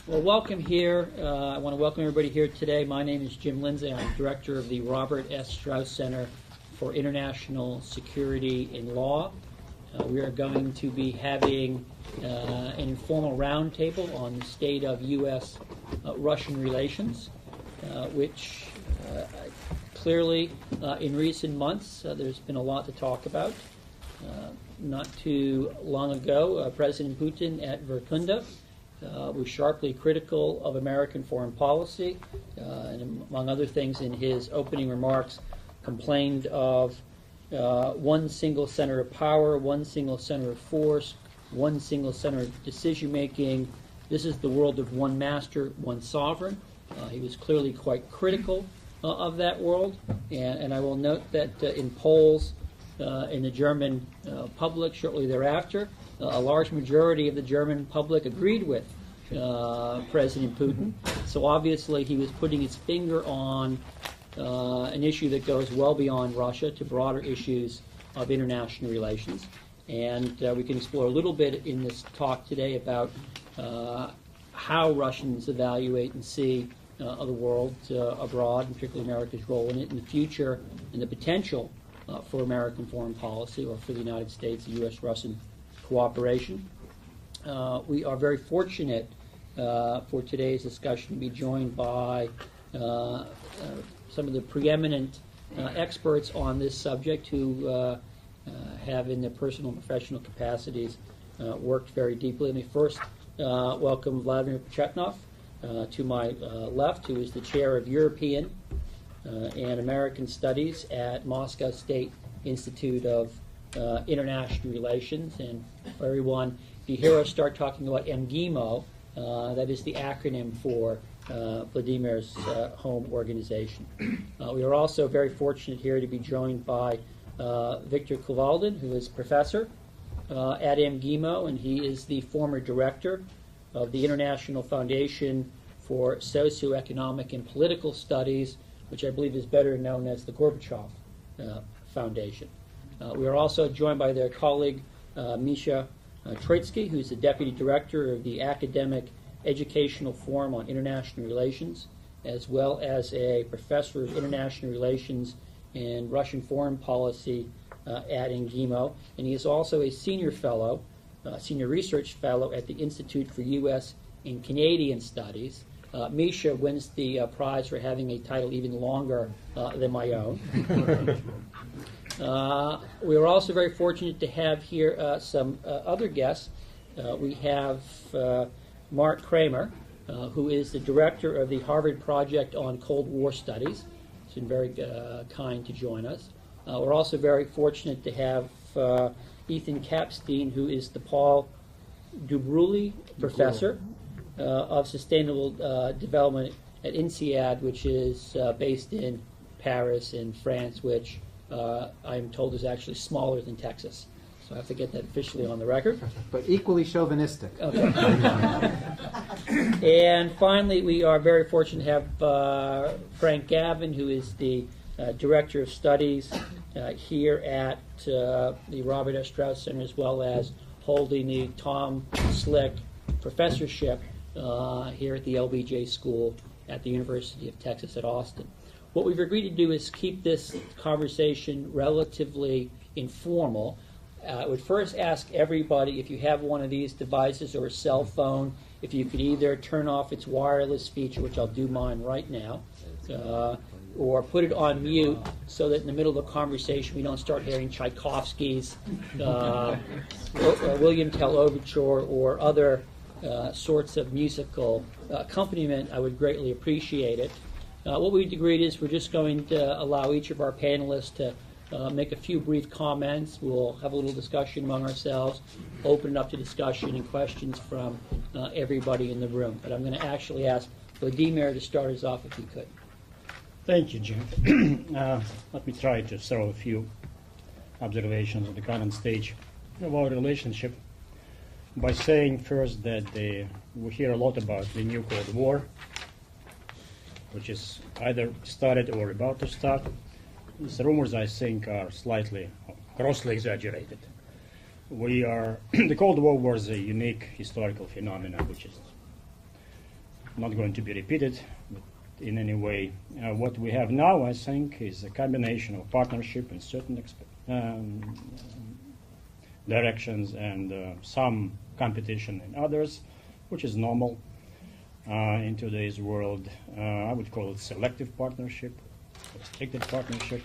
Well, welcome here. I want to welcome everybody here today. My name is Jim Lindsay. I'm director of the Robert S. Strauss Center for International Security and Law. We are going to be having an informal roundtable on the state of U.S.-Russian relations, which clearly in recent months there's been a lot to talk about. Not too long ago, President Putin at Verkunda was sharply critical of American foreign policy, and among other things in his opening remarks complained of one single center of power, one single center of force, one single center of decision-making. This is the world of one master, one sovereign. He was clearly quite critical of that world, and I will note that in polls in the German public shortly thereafter, a large majority of the German public agreed with President Putin. So obviously he was putting his finger on an issue that goes well beyond Russia to broader issues of international relations. And we can explore a little bit in this talk today about how Russians evaluate and see the world abroad, and particularly America's role in it in the future, and the potential for American foreign policy, or for the United States, U.S.-Russian cooperation. We are very fortunate for today's discussion to be joined by some of the preeminent experts on this subject who have, in their personal and professional capacities, worked very deeply. Let me first welcome Vladimir Pechatnov to my left, who is the chair of European and American Studies at Moscow State Institute of International Relations. And for everyone, if you hear us start talking about MGIMO, that is the acronym for Vladimir's home organization. We are also very fortunate here to be joined by Victor Kuvaldin, who is professor at MGIMO, and he is the former director of the International Foundation for Socio-Economic and Political Studies, which I believe is better known as the Gorbachev Foundation. We are also joined by their colleague, Mikhail, Troitskiy, who is the Deputy Director of the Academic Educational Forum on International Relations, as well as a Professor of International Relations and Russian Foreign Policy at MGIMO. And he is also a Senior Fellow, Senior Research Fellow at the Institute for U.S. and Canadian Studies. Misha wins the prize for having a title even longer than my own. We are also very fortunate to have here some other guests. We have Mark Kramer, who is the director of the Harvard Project on Cold War Studies. He's been very kind to join us. We're also very fortunate to have Ethan Kapstein, who is the Paul Dubrulli Professor of Sustainable Development at INSEAD, which is based in Paris in France, which I'm told is actually smaller than Texas. So I have to get that officially on the record. But equally chauvinistic. Okay. And finally, we are very fortunate to have Frank Gavin, who is the Director of Studies here at the Robert S. Strauss Center, as well as holding the Tom Slick Professorship here at the LBJ School at the University of Texas at Austin. What we've agreed to do is keep this conversation relatively informal. I would first ask everybody, if you have one of these devices or a cell phone, if you could either turn off its wireless feature, which I'll do mine right now, or put it on mute so that in the middle of the conversation we don't start hearing Tchaikovsky's William Tell Overture or other sorts of musical accompaniment. I would greatly appreciate it. What we agreed is we're just going to allow each of our panelists to make a few brief comments. We'll have a little discussion among ourselves, open it up to discussion and questions from everybody in the room. But I'm going to actually ask Vladimir to start us off if he could. Thank you, Jim. Let me try to throw a few observations on the current stage of our relationship by saying first that we hear a lot about the new Cold War, which is either started or about to start. These rumors, I think, are slightly, grossly exaggerated. The Cold War was a unique historical phenomenon, which is not going to be repeated in any way. What we have now, I think, is a combination of partnership in certain directions and some competition in others, which is normal in today's world. I would call it selective partnership, restricted partnership.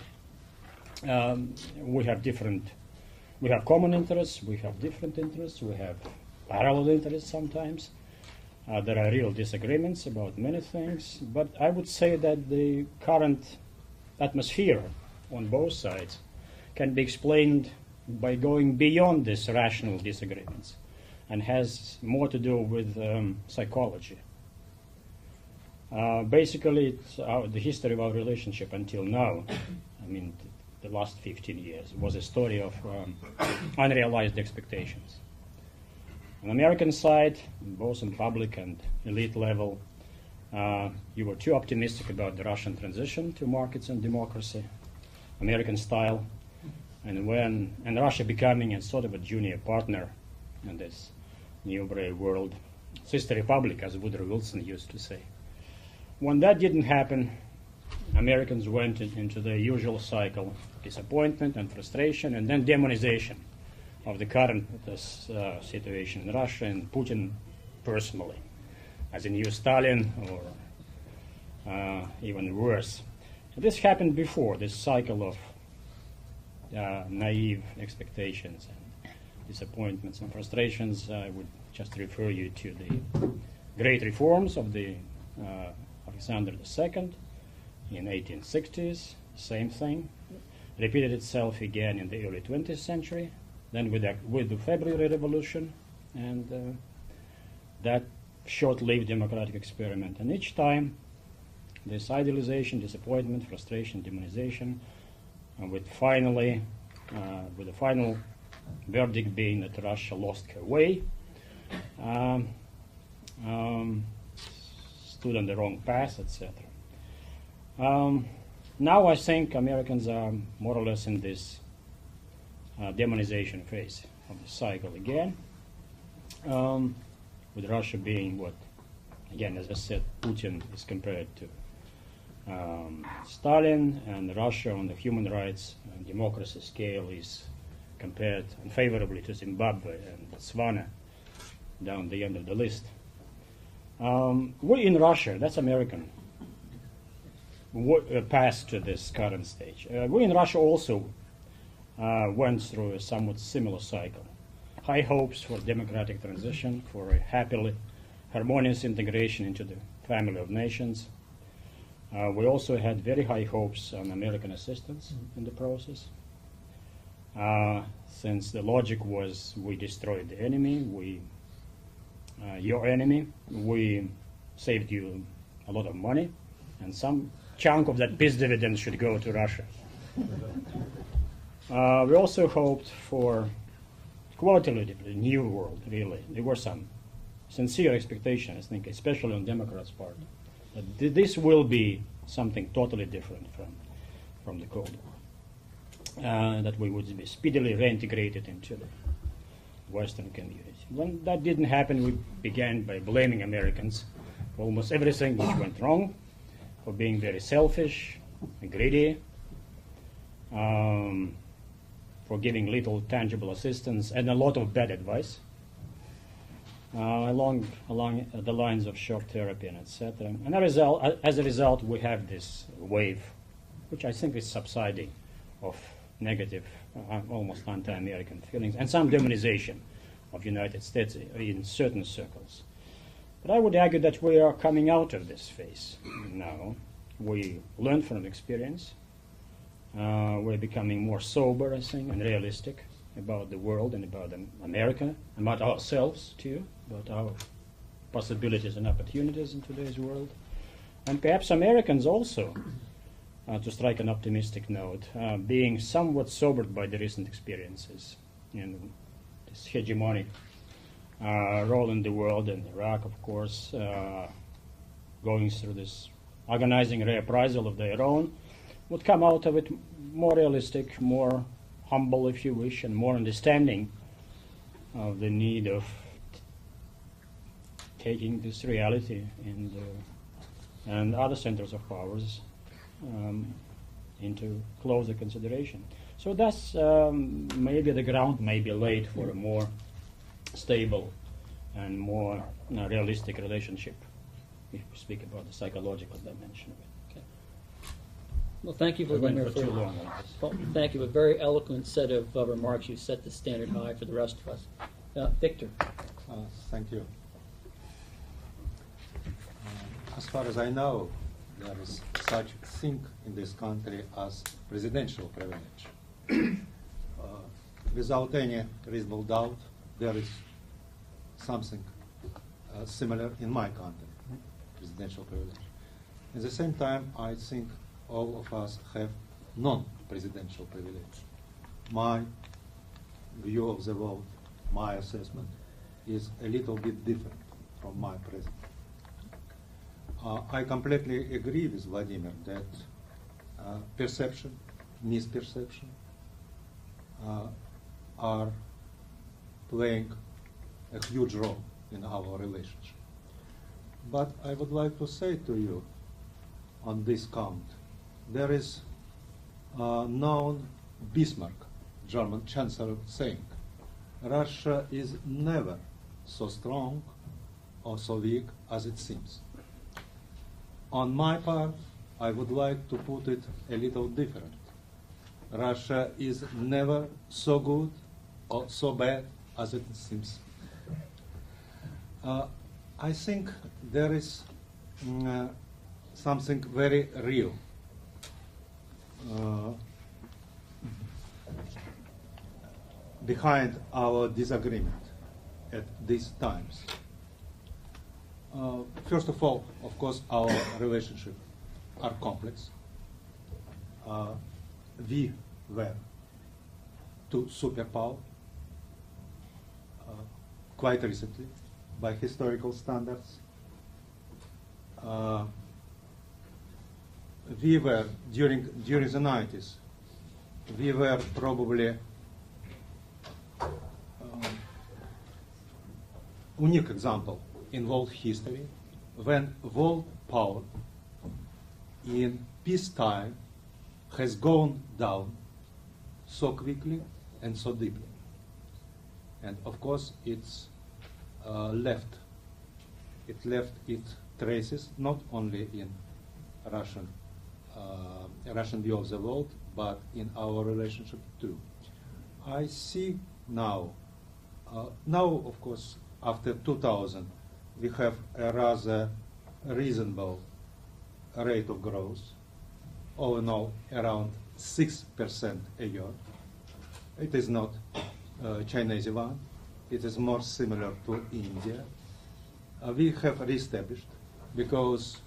We have common interests, we have different interests, we have parallel interests sometimes. There are real disagreements about many things, but I would say that the current atmosphere on both sides can be explained by going beyond these rational disagreements and has more to do with psychology. Basically, it's the history of our relationship until now, I mean, the last 15 years, was a story of unrealized expectations. On the American side, both on public and elite level, you were too optimistic about the Russian transition to markets and democracy, American style, and Russia becoming a sort of a junior partner in this new brave world, sister republic, as Woodrow Wilson used to say. When that didn't happen, Americans went into the usual cycle: disappointment and frustration, and then demonization of the current situation in Russia and Putin personally as a new Stalin, or even worse. This happened before, this cycle of naive expectations and disappointments and frustrations. I would just refer you to the great reforms of the Alexander II in 1860s. Same thing repeated itself again in the early 20th century. Then with the February Revolution and that short-lived democratic experiment. And each time, this idealization, disappointment, frustration, demonization, and with the final verdict being that Russia lost her way, stood on the wrong path, etc. Now I think Americans are more or less in this demonization phase of the cycle again, with Russia being what, again, as I said, Putin is compared to Stalin, and Russia on the human rights and democracy scale is compared unfavorably to Zimbabwe and Botswana down the end of the list. We in Russia, that's American, passed to this current stage. We in Russia also went through a somewhat similar cycle. High hopes for democratic transition, for a happily harmonious integration into the family of nations. We also had very high hopes on American assistance in the process. Since the logic was we destroyed the enemy, your enemy, we saved you a lot of money, and some chunk of that peace dividend should go to Russia. We also hoped for qualitatively new world, really. There were some sincere expectations, I think, especially on Democrats' part, that this will be something totally different from the Cold War, that we would be speedily reintegrated into the Western community. When that didn't happen, we began by blaming Americans for almost everything which went wrong, for being very selfish, greedy, for giving little tangible assistance and a lot of bad advice, along the lines of shock therapy and etc. And as a result, we have this wave, which I think is subsiding, of negative, almost anti-American feelings, and some demonization of United States in certain circles. But I would argue that we are coming out of this phase now. We learn from experience. We're becoming more sober, I think, and realistic about the world and about America, about ourselves too, about our possibilities and opportunities in today's world. And perhaps Americans also, to strike an optimistic note, being somewhat sobered by the recent experiences in this hegemonic role in the world, and Iraq, of course, going through this organizing reprisal of their own, would come out of it more realistic, more humble, if you wish, and more understanding of the need of taking this reality and other centers of powers into closer consideration. So that's maybe the ground may be laid for a more stable and more realistic relationship, if we speak about the psychological dimension of it. Okay. Well, thank you, I went Vladimir, for too long on this. well, thank you. A very eloquent set of remarks. You set the standard high for the rest of us. Victor. Thank you. As far as I know, there is such thing in this country as presidential privilege. Without any reasonable doubt, there is something similar in my country, presidential privilege. At the same time, I think all of us have non-presidential privilege. My view of the world, my assessment, is a little bit different from my president. I completely agree with Vladimir that perception, misperception are playing a huge role in our relationship. But I would like to say to you on this count, there is known Bismarck, German Chancellor, saying, Russia is never so strong or so weak as it seems. On my part, I would like to put it a little different. Russia is never so good or so bad as it seems. I think there is something very real behind our disagreement at these times. First of all, of course, our relationships are complex. We were two superpowers quite recently by historical standards. We were, during the 90s, we were probably unique example in world history when world power in peacetime has gone down so quickly and so deeply. And of course it left its traces not only in Russian view of the world, but in our relationship too. I see now of course, after 2000, we have a rather reasonable rate of growth, all in all around 6% a year. It is not Chinese one. It is more similar to India. We have reestablished because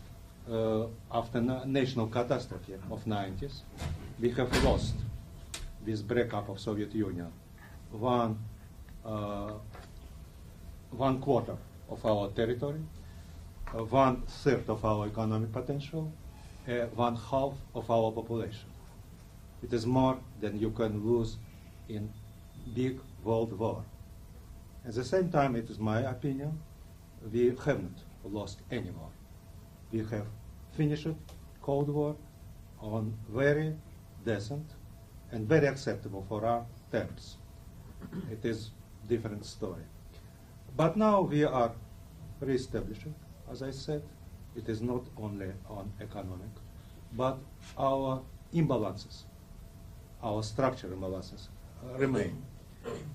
after national catastrophe of 90s, we have lost this breakup of Soviet Union one quarter of our territory, 1/3 of our economic potential, 1/2 of our population. It is more than you can lose in big world war. At the same time, it is my opinion, we haven't lost any war. We have finished Cold War on very decent and very acceptable for our terms. It is different story. But now we are reestablishing, as I said, it is not only on economic, but our imbalances, our structural imbalances remain.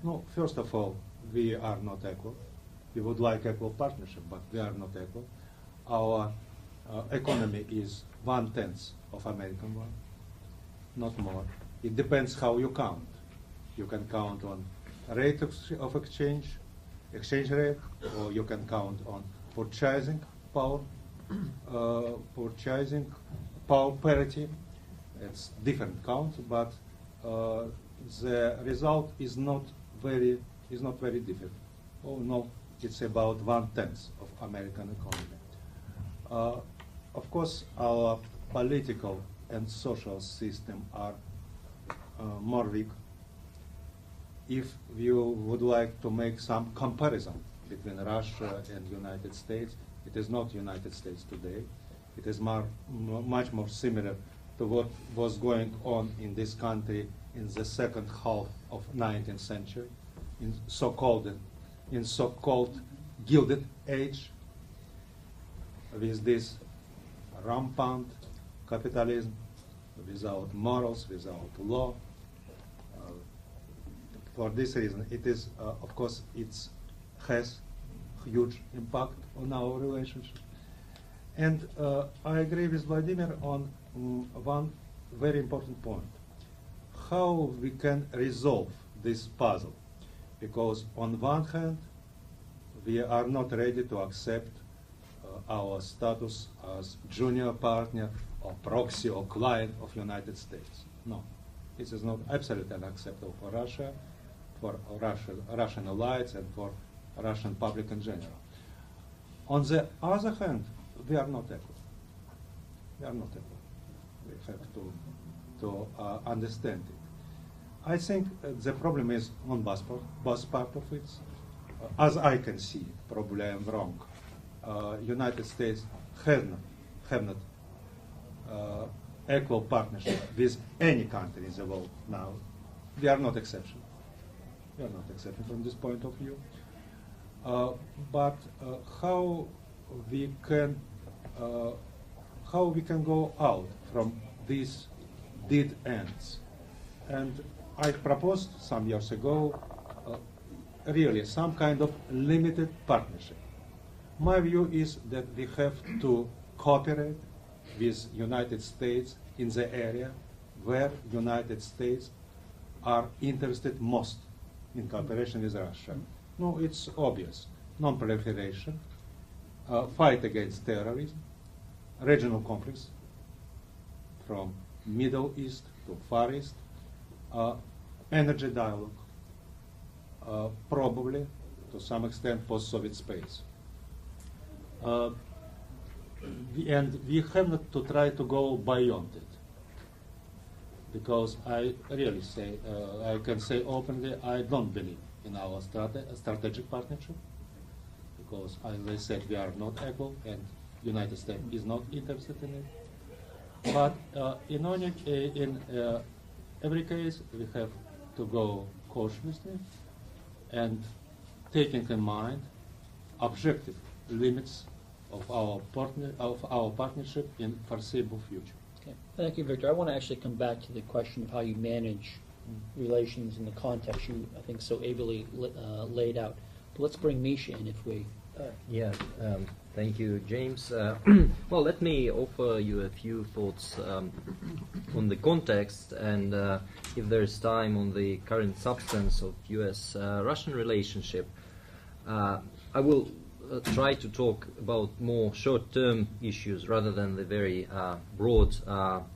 No, first of all, we are not equal. We would like equal partnership, but we are not equal. Our economy is 1/10 of American one, not more. It depends how you count. You can count on rate of exchange rate, or you can count on purchasing power parity. It's different count, but the result is not very different. Oh no, it's about 1/10 of American economy. Of course, our political and social system are more weak. If you would like to make some comparison between Russia and United States. It is not United States today. It is much more similar to what was going on in this country in the second half of 19th century, in so-called Gilded Age, with this rampant capitalism, without morals, without law. For this reason, it is, of course, it has huge impact on our relationship. And I agree with Vladimir on one very important point: how we can resolve this puzzle. Because on one hand, we are not ready to accept our status as junior partner or proxy or client of United States. No, this is not absolutely unacceptable for Russia, for Russian allies, and for Russian public in general. On the other hand, we are not equal. We are not equal. We have to understand it. I think the problem is on both part of it. As I can see, probably I am wrong. United States have not equal partnership with any country in the world now. We are not exception. We are not exception from this point of view. But how we can go out from these dead ends? And I proposed some years ago really some kind of limited partnership. My view is that we have to cooperate with United States in the area where United States are interested most in cooperation with Russia. No, it's obvious. Non-proliferation, fight against terrorism, regional conflicts from Middle East to Far East, energy dialogue, probably to some extent post-Soviet space. And we have not to try to go beyond it. Because I really say, I can say openly, I don't believe in our strategic partnership. Because, as I said, we are not equal, and United States is not interested in it. But in every case, we have to go cautiously and taking in mind objective limits of our partnership in foreseeable future. Okay. Thank you, Victor. I want to actually come back to the question of how you manage relations in the context you, I think, so ably laid out. But let's bring Misha in if we... Thank you, James. Well, let me offer you a few thoughts on the context, and if there's time, on the current substance of U.S.-Russian relationship. I will try to talk about more short-term issues rather than the very broad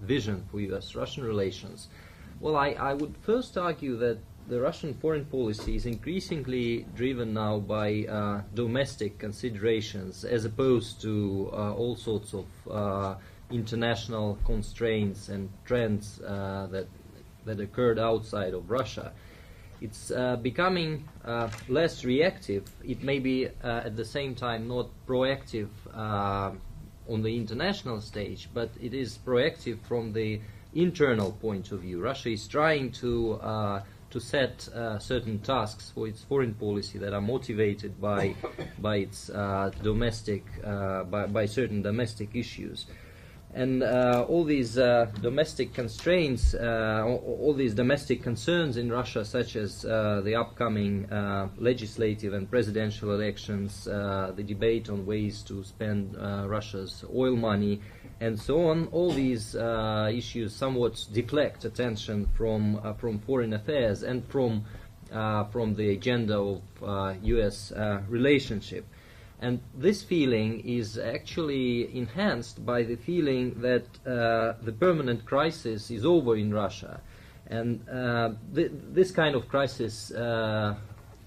vision for U.S.-Russian relations. Well, I would first argue that the Russian foreign policy is increasingly driven now by domestic considerations as opposed to all sorts of international constraints and trends that occurred outside of Russia. It's becoming less reactive. It may be at the same time not proactive on the international stage, but it is proactive from the internal point of view. Russia is trying to set certain tasks for its foreign policy that are motivated by its domestic by certain domestic issues, and all these domestic constraints, all these domestic concerns in Russia, such as the upcoming legislative and presidential elections, the debate on ways to spend Russia's oil money, and so on. All these issues somewhat deflect attention from foreign affairs and from the agenda of U.S. relationship. And this feeling is actually enhanced by the feeling that the permanent crisis is over in Russia. And this kind of crisis,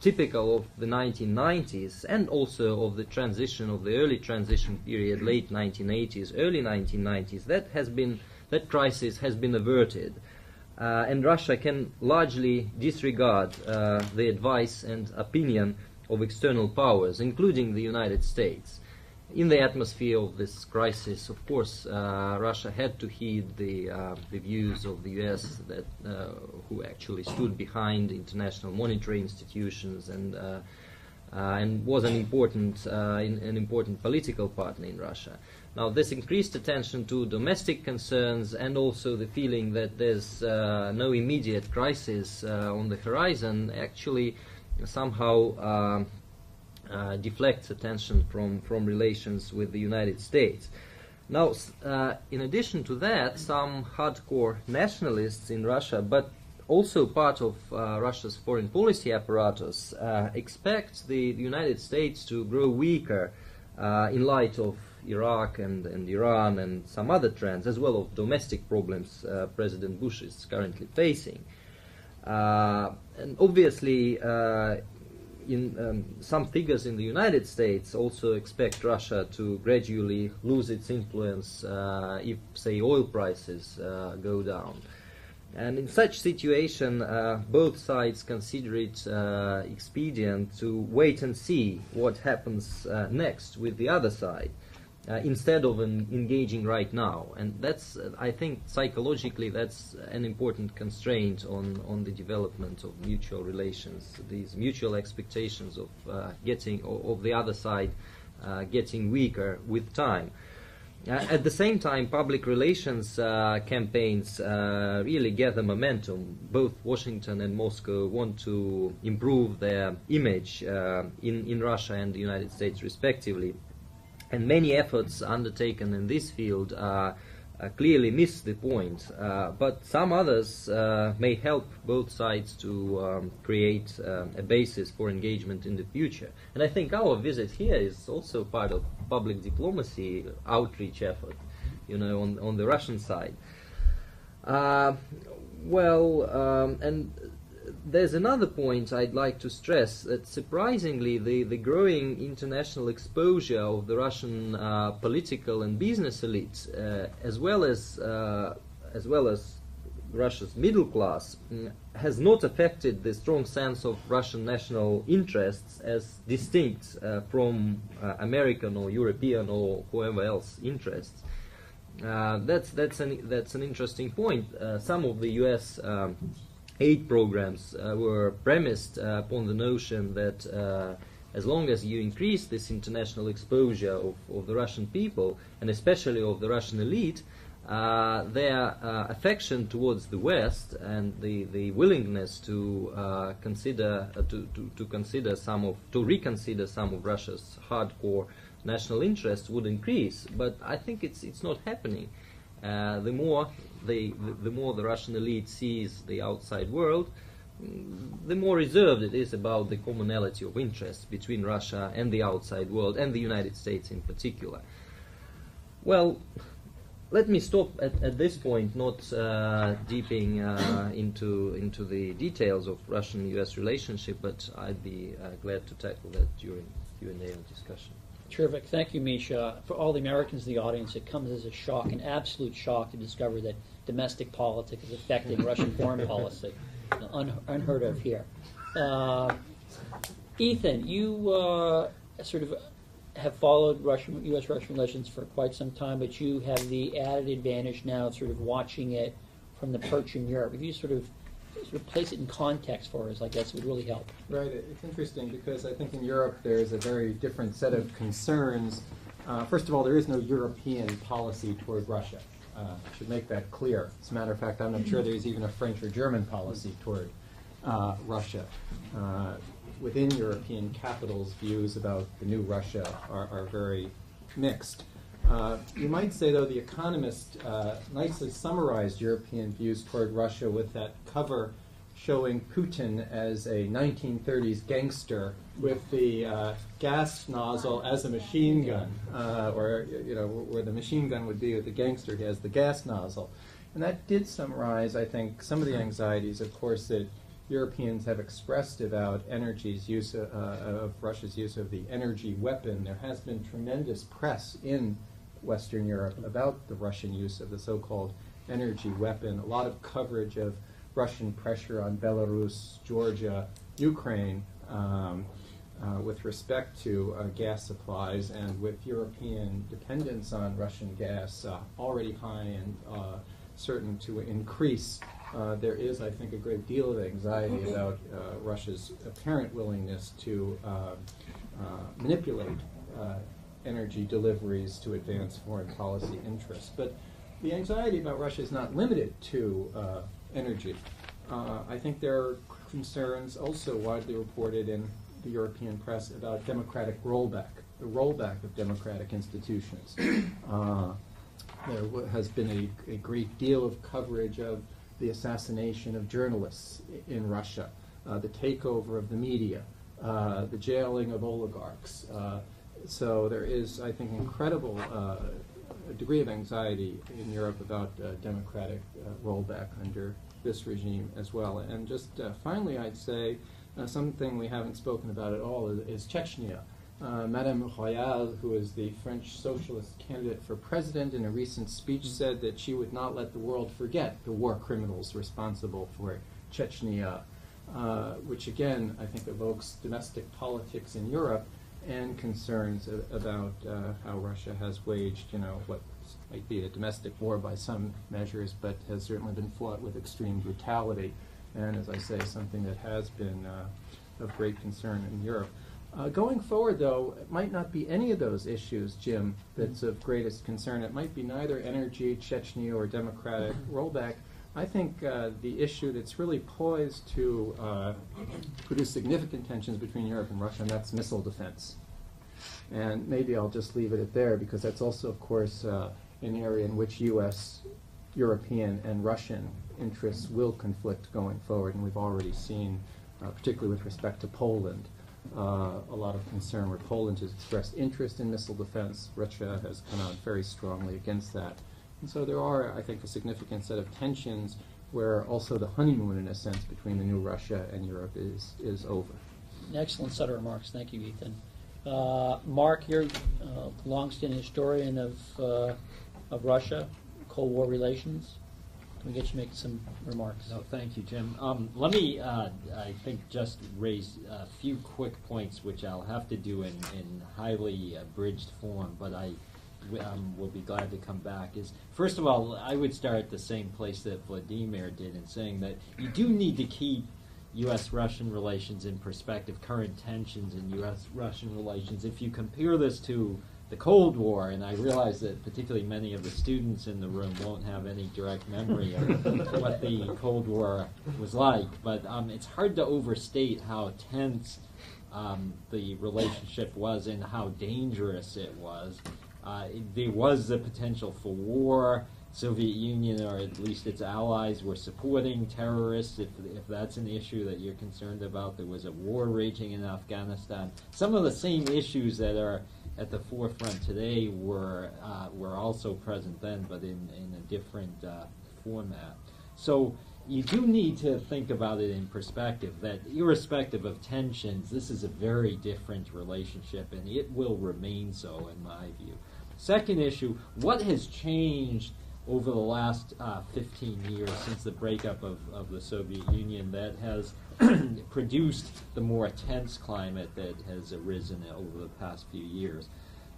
typical of the 1990s and also of the transition, of the early transition period, late 1980s, early 1990s, that crisis has been averted. And Russia can largely disregard the advice and opinion of external powers, including the United States. In the atmosphere of this crisis, of course, Russia had to heed the views of the U.S. that who actually stood behind international monetary institutions and was an important political partner in Russia. Now, this increased attention to domestic concerns and also the feeling that there's no immediate crisis on the horizon actually somehow deflects attention from relations with the United States. Now, in addition to that, some hardcore nationalists in Russia, but also part of Russia's foreign policy apparatus, expect the United States to grow weaker in light of Iraq and Iran and some other trends, as well as domestic problems President Bush is currently facing. And obviously, some figures in the United States also expect Russia to gradually lose its influence if, say, oil prices go down. And in such situation, both sides consider it expedient to wait and see what happens next with the other side, instead of engaging right now. And that's, I think, psychologically, that's an important constraint on the development of mutual relations. These mutual expectations of of the other side getting weaker with time. At the same time, public relations campaigns really gather momentum. Both Washington and Moscow want to improve their image in Russia and the United States respectively. And many efforts undertaken in this field clearly miss the point, but some others may help both sides to create a basis for engagement in the future. And I think our visit here is also part of public diplomacy outreach effort, on the Russian side. And there's another point I'd like to stress, that surprisingly the growing international exposure of the Russian political and business elites, as well as Russia's middle class, has not affected the strong sense of Russian national interests as distinct from American or European or whoever else interests. That's an interesting point. Some of the U.S. Aid programs were premised upon the notion that as long as you increase this international exposure of the Russian people, and especially of the Russian elite, their affection towards the West and the willingness to reconsider some of Russia's hardcore national interests would increase. But I think it's not happening. The more the Russian elite sees the outside world, the more reserved it is about the commonality of interests between Russia and the outside world, and the United States in particular. Well, let me stop at this point, not deeping into the details of Russian-U.S. relationship, but I'd be glad to tackle that during Q&A discussion. Terrific. Thank you, Misha. For all the Americans in the audience, it comes as a shock, an absolute shock, to discover that domestic politics is affecting Russian foreign policy. Unheard of here. Ethan, you sort of have followed U.S.-Russian relations for quite some time, but you have the added advantage now of sort of watching it from the perch in Europe. If you sort of place it in context for us, I guess would really help. Right. It's interesting because I think in Europe there's a very different set of concerns. First of all, there is no European policy toward Russia. I should make that clear. As a matter of fact, I'm not sure there's even a French or German policy toward Russia. Within European capitals, views about the new Russia are very mixed. You might say, though, The Economist nicely summarized European views toward Russia with that cover showing Putin as a 1930s gangster with the gas nozzle as a machine gun, or where the machine gun would be with the gangster, he has the gas nozzle. And that did summarize, I think, some of the anxieties, of course, that Europeans have expressed about energy's use of Russia's use of the energy weapon. There has been tremendous press in Western Europe about the Russian use of the so-called energy weapon. A lot of coverage of Russian pressure on Belarus, Georgia, Ukraine, with respect to gas supplies, and with European dependence on Russian gas already high and certain to increase, there is, I think, a great deal of anxiety about Russia's apparent willingness to manipulate energy deliveries to advance foreign policy interests. But the anxiety about Russia is not limited to energy. I think there are concerns also widely reported in the European press about democratic rollback, the rollback of democratic institutions. There has been a great deal of coverage of the assassination of journalists in Russia, the takeover of the media, the jailing of oligarchs. So there is, I think, incredible a degree of anxiety in Europe about democratic rollback under this regime as well. And just finally, I'd say something we haven't spoken about at all is Chechnya. Madame Mikhail, who is the French socialist candidate for president, in a recent speech said that she would not let the world forget the war criminals responsible for Chechnya, which again, I think, evokes domestic politics in Europe and concerns about how Russia has waged, what might be a domestic war by some measures, but has certainly been fought with extreme brutality, and as I say, something that has been of great concern in Europe. Going forward, though, it might not be any of those issues, Jim, that's of greatest concern. It might be neither energy, Chechnya, or democratic rollback. I think the issue that's really poised to produce significant tensions between Europe and Russia, and that's missile defense. And maybe I'll just leave it at there, because that's also, of course, an area in which U.S., European, and Russian interests will conflict going forward, and we've already seen, particularly with respect to Poland, a lot of concern where Poland has expressed interest in missile defense. Russia has come out very strongly against that. And so there are, I think, a significant set of tensions where also the honeymoon, in a sense, between the new Russia and Europe is over. An excellent set of remarks. Thank you, Ethan. Mark, you're a long-standing historian of Russia, Cold War relations. Can we get you to make some remarks? No, thank you, Jim. Let me, I think, just raise a few quick points, which I'll have to do in highly abridged form, but I will be glad to come back. First of all, I would start at the same place that Vladimir did in saying that you do need to keep U.S.-Russian relations in perspective, current tensions in U.S.-Russian relations. If you compare this to the Cold War, and I realize that particularly many of the students in the room won't have any direct memory of what the Cold War was like, but it's hard to overstate how tense the relationship was and how dangerous it was. There was the potential for war. Soviet Union, or at least its allies, were supporting terrorists, if that's an issue that you're concerned about. There was a war raging in Afghanistan. Some of the same issues that are at the forefront today were also present then, but in a different format. So you do need to think about it in perspective, that irrespective of tensions, this is a very different relationship, and it will remain so, in my view. Second issue, what has changed over the last 15 years since the breakup of the Soviet Union that has produced the more tense climate that has arisen over the past few years?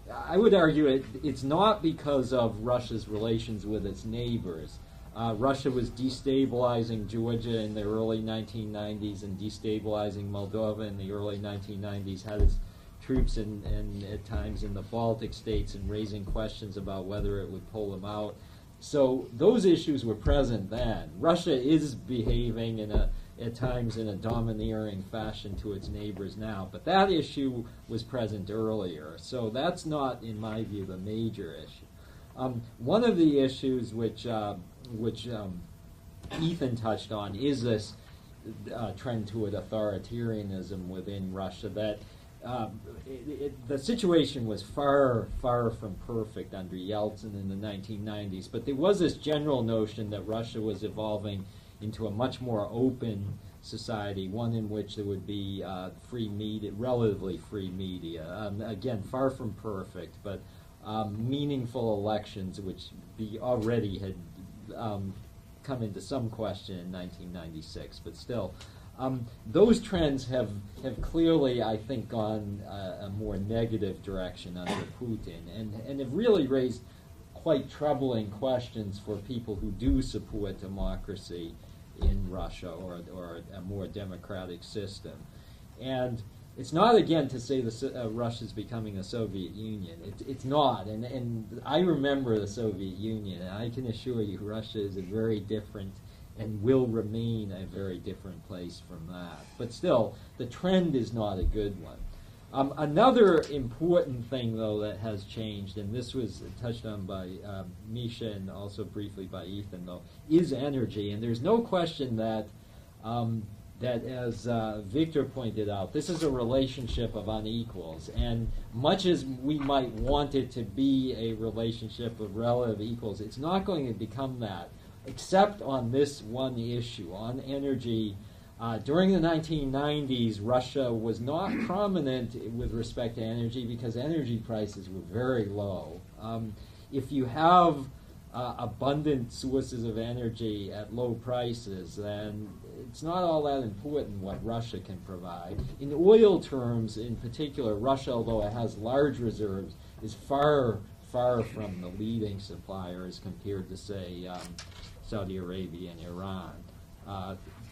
I would argue it's not because of Russia's relations with its neighbors. Russia was destabilizing Georgia in the early 1990s and destabilizing Moldova in the early 1990s, had its troops and at times in the Baltic states and raising questions about whether it would pull them out. So those issues were present then. Russia is behaving at times in a domineering fashion to its neighbors now, but that issue was present earlier. So that's not, in my view, the major issue. One of the issues which Ethan touched on is this trend toward authoritarianism within Russia. That the situation was far from perfect under Yeltsin in the 1990s, but there was this general notion that Russia was evolving into a much more open society, one in which there would be free media, relatively free media. Again, far from perfect, but meaningful elections, which already had come into some question in 1996, but still. Those trends have clearly, I think, gone a more negative direction under Putin, and have really raised quite troubling questions for people who do support democracy in Russia or a more democratic system. And it's not, again, to say Russia's becoming a Soviet Union. It's not. And I remember the Soviet Union, and I can assure you Russia is a very different and will remain a very different place from that. But still, the trend is not a good one. Another important thing, though, that has changed, and this was touched on by Misha and also briefly by Ethan, though, is energy. And there's no question that, as Victor pointed out, this is a relationship of unequals. And much as we might want it to be a relationship of relative equals, it's not going to become that, except on this one issue, on energy. During the 1990s, Russia was not prominent with respect to energy because energy prices were very low. If you have abundant sources of energy at low prices, then it's not all that important what Russia can provide. In oil terms, in particular, Russia, although it has large reserves, is far from the leading supplier as compared to, say, Saudi Arabia and Iran.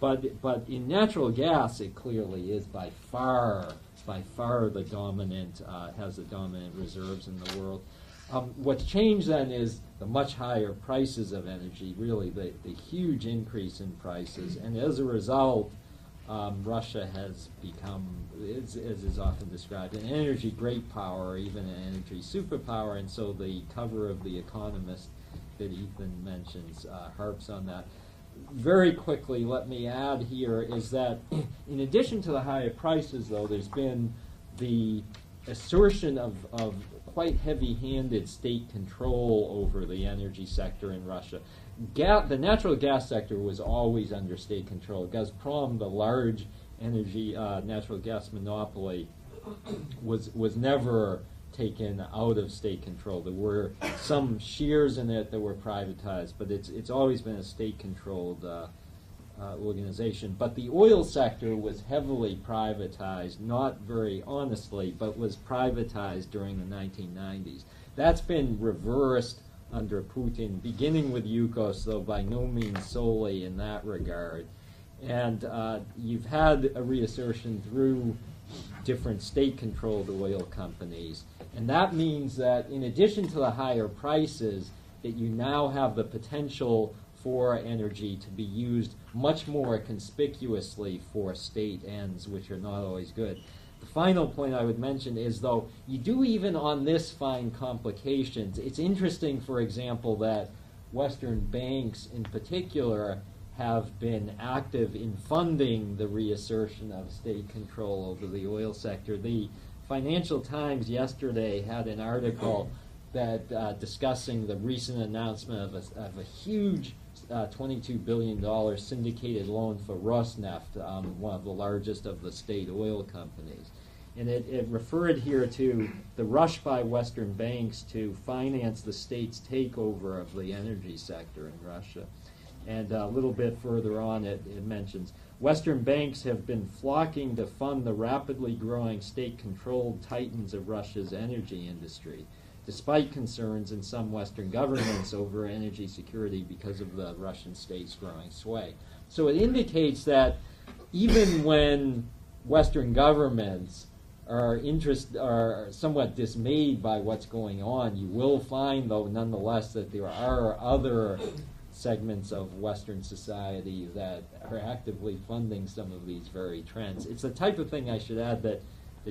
But in natural gas, it clearly is by far the dominant, has the dominant reserves in the world. What's changed then is the much higher prices of energy, really the huge increase in prices, and as a result, Russia has become, as is often described, an energy great power, even an energy superpower, and so the cover of The Economist that Ethan mentions harps on that. Very quickly, let me add here is that in addition to the higher prices, though, there's been the assertion of quite heavy-handed state control over the energy sector in Russia. The natural gas sector was always under state control. Gazprom, the large energy natural gas monopoly, was never taken out of state control. There were some shares in it that were privatized, but it's always been a state-controlled organization. But the oil sector was heavily privatized, not very honestly, but was privatized during the 1990s. That's been reversed under Putin, beginning with Yukos, though by no means solely in that regard. And you've had a reassertion through different state-controlled oil companies. And that means that in addition to the higher prices, that you now have the potential for energy to be used much more conspicuously for state ends, which are not always good. The final point I would mention is, though, you do even on this find complications. It's interesting, for example, that Western banks in particular have been active in funding the reassertion of state control over the oil sector. The Financial Times yesterday had an article that discussing the recent announcement of a huge $22 billion syndicated loan for Rosneft, one of the largest of the state oil companies. And it referred here to the rush by Western banks to finance the state's takeover of the energy sector in Russia. And a little bit further on, it mentions, Western banks have been flocking to fund the rapidly growing state-controlled titans of Russia's energy industry, despite concerns in some Western governments over energy security because of the Russian state's growing sway. So it indicates that even when Western governments are somewhat dismayed by what's going on, you will find, though, nonetheless, that there are other segments of Western society that are actively funding some of these very trends. It's the type of thing, I should add, that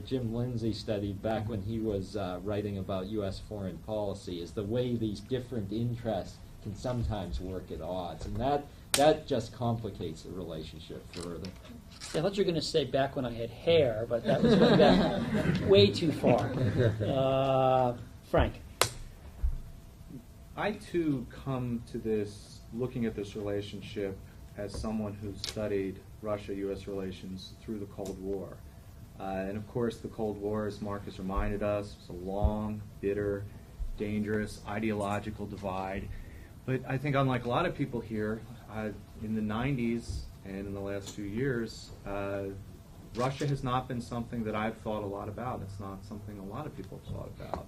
Jim Lindsay studied back when he was writing about U.S. foreign policy, is the way these different interests can sometimes work at odds. And that just complicates the relationship further. I thought you were going to say back when I had hair, but that was going back way too far. Frank. I, too, come to this, looking at this relationship as someone who studied Russia-U.S. relations through the Cold War. And, of course, the Cold War, as Marcus reminded us, was a long, bitter, dangerous, ideological divide. But I think, unlike a lot of people here, in the 90s, And in the last few years, Russia has not been something that I've thought a lot about. It's not something a lot of people have thought about,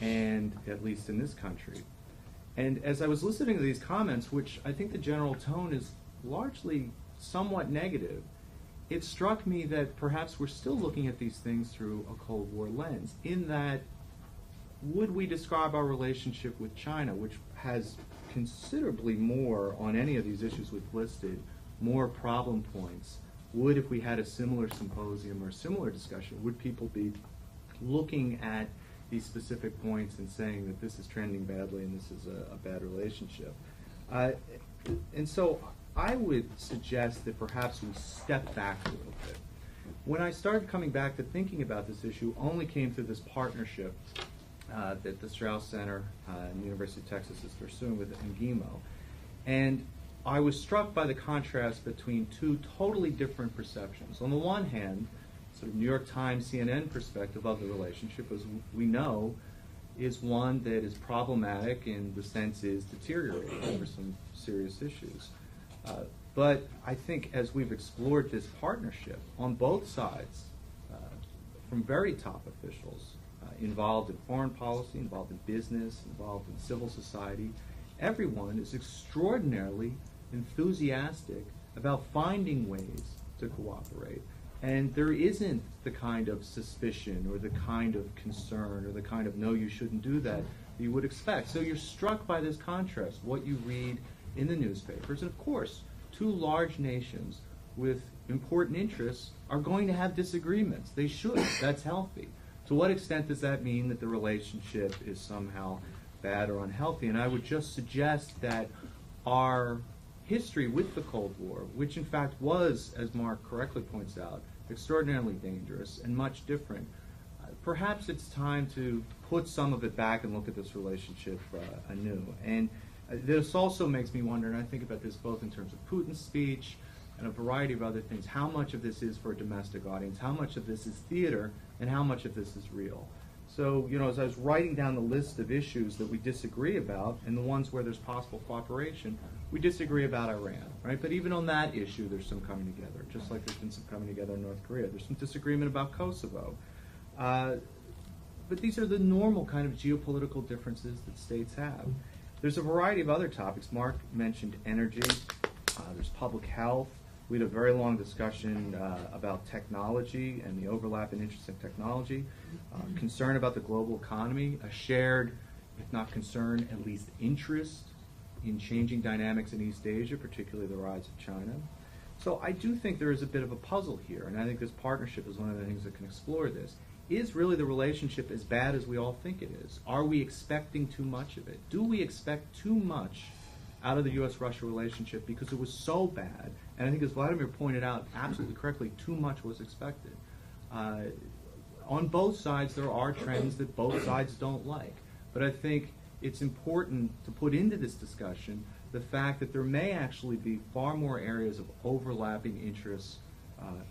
and at least in this country. And as I was listening to these comments, which I think the general tone is largely somewhat negative, it struck me that perhaps we're still looking at these things through a Cold War lens, in that would we describe our relationship with China, which has considerably more on any of these issues we've listed, more problem points, would, if we had a similar symposium or a similar discussion, would people be looking at these specific points and saying that this is trending badly and this is a bad relationship? And so I would suggest that perhaps we step back a little bit. When I started coming back to thinking about this issue, only came through this partnership that the Strauss Center and the University of Texas is pursuing with MGIMO. And I was struck by the contrast between two totally different perceptions. On the one hand, sort of New York Times, CNN perspective of the relationship, as we know, is one that is problematic in the sense is deteriorating over some serious issues. But I think as we've explored this partnership on both sides, from very top officials involved in foreign policy, involved in business, involved in civil society, everyone is extraordinarily enthusiastic about finding ways to cooperate. And there isn't the kind of suspicion or the kind of concern or the kind of no, you shouldn't do that you would expect. So you're struck by this contrast, what you read in the newspapers. And of course, two large nations with important interests are going to have disagreements. They should. That's healthy. To what extent does that mean that the relationship is somehow bad or unhealthy? And I would just suggest that our history with the Cold War, which in fact was, as Mark correctly points out, extraordinarily dangerous and much different, perhaps it's time to put some of it back and look at this relationship anew. And this also makes me wonder, and I think about this both in terms of Putin's speech and a variety of other things, how much of this is for a domestic audience, how much of this is theater, and how much of this is real. So, as I was writing down the list of issues that we disagree about, and the ones where there's possible cooperation, we disagree about Iran, right? But even on that issue, there's some coming together, just like there's been some coming together in North Korea. There's some disagreement about Kosovo. But these are the normal kind of geopolitical differences that states have. There's a variety of other topics. Mark mentioned energy. There's public health. We had a very long discussion about technology and the overlap in interest in technology, concern about the global economy, a shared, if not concern, at least interest in changing dynamics in East Asia, particularly the rise of China. So I do think there is a bit of a puzzle here, and I think this partnership is one of the things that can explore this. Is really the relationship as bad as we all think it is? Are we expecting too much of it? Do we expect too much out of the U.S.-Russia relationship because it was so bad? And I think, as Vladimir pointed out absolutely correctly, too much was expected. On both sides, there are trends that both sides don't like. But I think it's important to put into this discussion the fact that there may actually be far more areas of overlapping interests,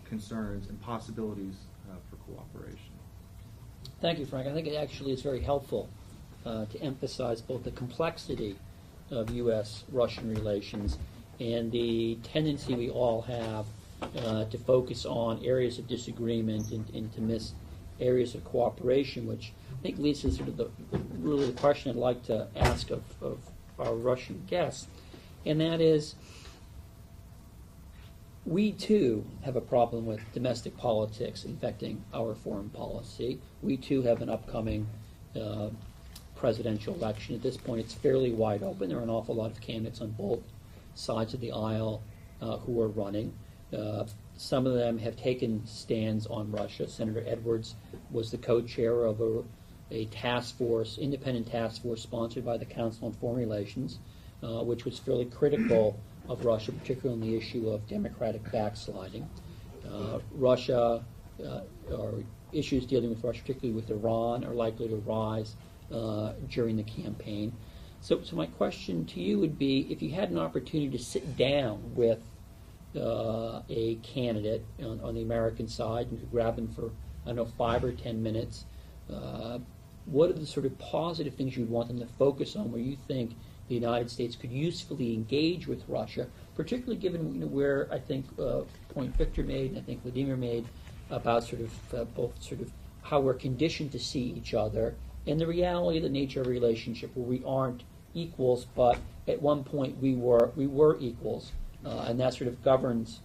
concerns, and possibilities for cooperation. Thank you, Frank. I think it actually is very helpful to emphasize both the complexity of U.S.-Russian relations and the tendency we all have to focus on areas of disagreement and to miss areas of cooperation, which I think leads to sort of the question I'd like to ask of our Russian guests, and that is, we too have a problem with domestic politics infecting our foreign policy. We too have an upcoming presidential election. At this point, it's fairly wide open. There are an awful lot of candidates on both sides of the aisle who are running. Some of them have taken stands on Russia. Senator Edwards was the co-chair of a task force, independent task force sponsored by the Council on Foreign Relations, which was fairly critical of Russia, particularly on the issue of democratic backsliding. Russia, or issues dealing with Russia, particularly with Iran, are likely to rise during the campaign. So my question to you would be, if you had an opportunity to sit down with a candidate on the American side, and could grab him for, 5 or 10 minutes, what are the sort of positive things you'd want them to focus on where you think the United States could usefully engage with Russia, particularly given where I think point Victor made and I think Vladimir made about sort of both sort of how we're conditioned to see each other and the reality of the nature of a relationship where we aren't equals, but at one point we were equals, and that sort of governs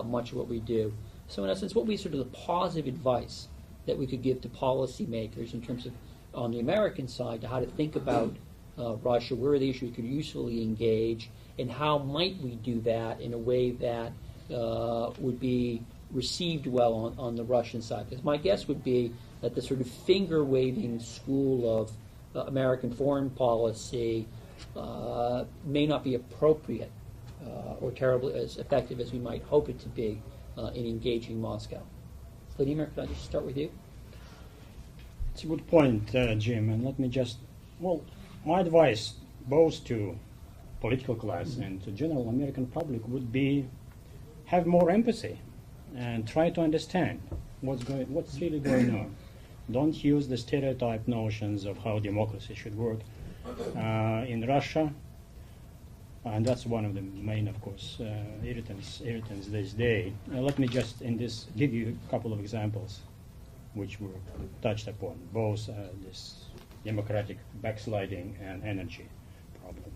much of what we do. So in essence, what would be sort of the positive advice that we could give to policymakers in terms of, on the American side, to how to think about Russia, where are the issues we could usefully engage, and how might we do that in a way that would be received well on the Russian side? Because my guess would be that the sort of finger-waving school of American foreign policy may not be appropriate or terribly as effective as we might hope it to be in engaging Moscow. Vladimir, could I just start with you? It's a good point, Jim, and let me just, my advice both to political class and to general American public would be have more empathy and try to understand what's really going on. Don't use the stereotype notions of how democracy should work in Russia, and that's one of the main, of course, irritants this day. Let me just give you a couple of examples which were touched upon, both this democratic backsliding and energy problem.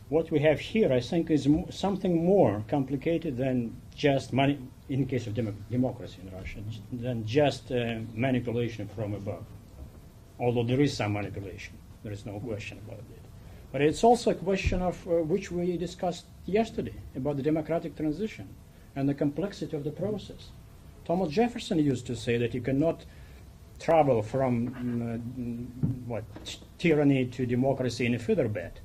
What we have here, I think, is something more complicated than just money, in the case of democracy in Russia, than just manipulation from above. Although there is some manipulation, there is no question about it. But it's also a question of which we discussed yesterday, about the democratic transition and the complexity of the process. Thomas Jefferson used to say that you cannot travel from tyranny to democracy in a feather bed.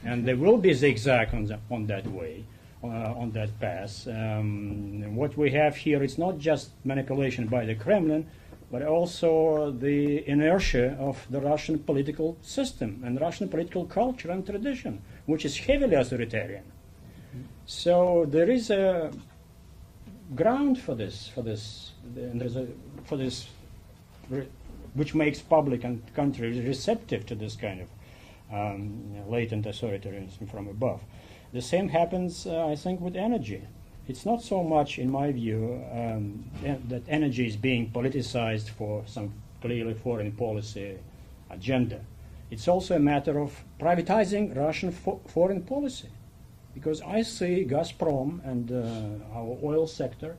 And there will be zigzag on that way, on that path. What we have here is not just manipulation by the Kremlin, but also the inertia of the Russian political system and Russian political culture and tradition, which is heavily authoritarian. So there is a ground for this, and there's for this, which makes public and country receptive to this kind of latent authoritarianism from above. The same happens, I think, with energy. It's not so much, in my view, that energy is being politicized for some clearly foreign policy agenda. It's also a matter of privatizing Russian foreign policy. Because I see Gazprom and our oil sector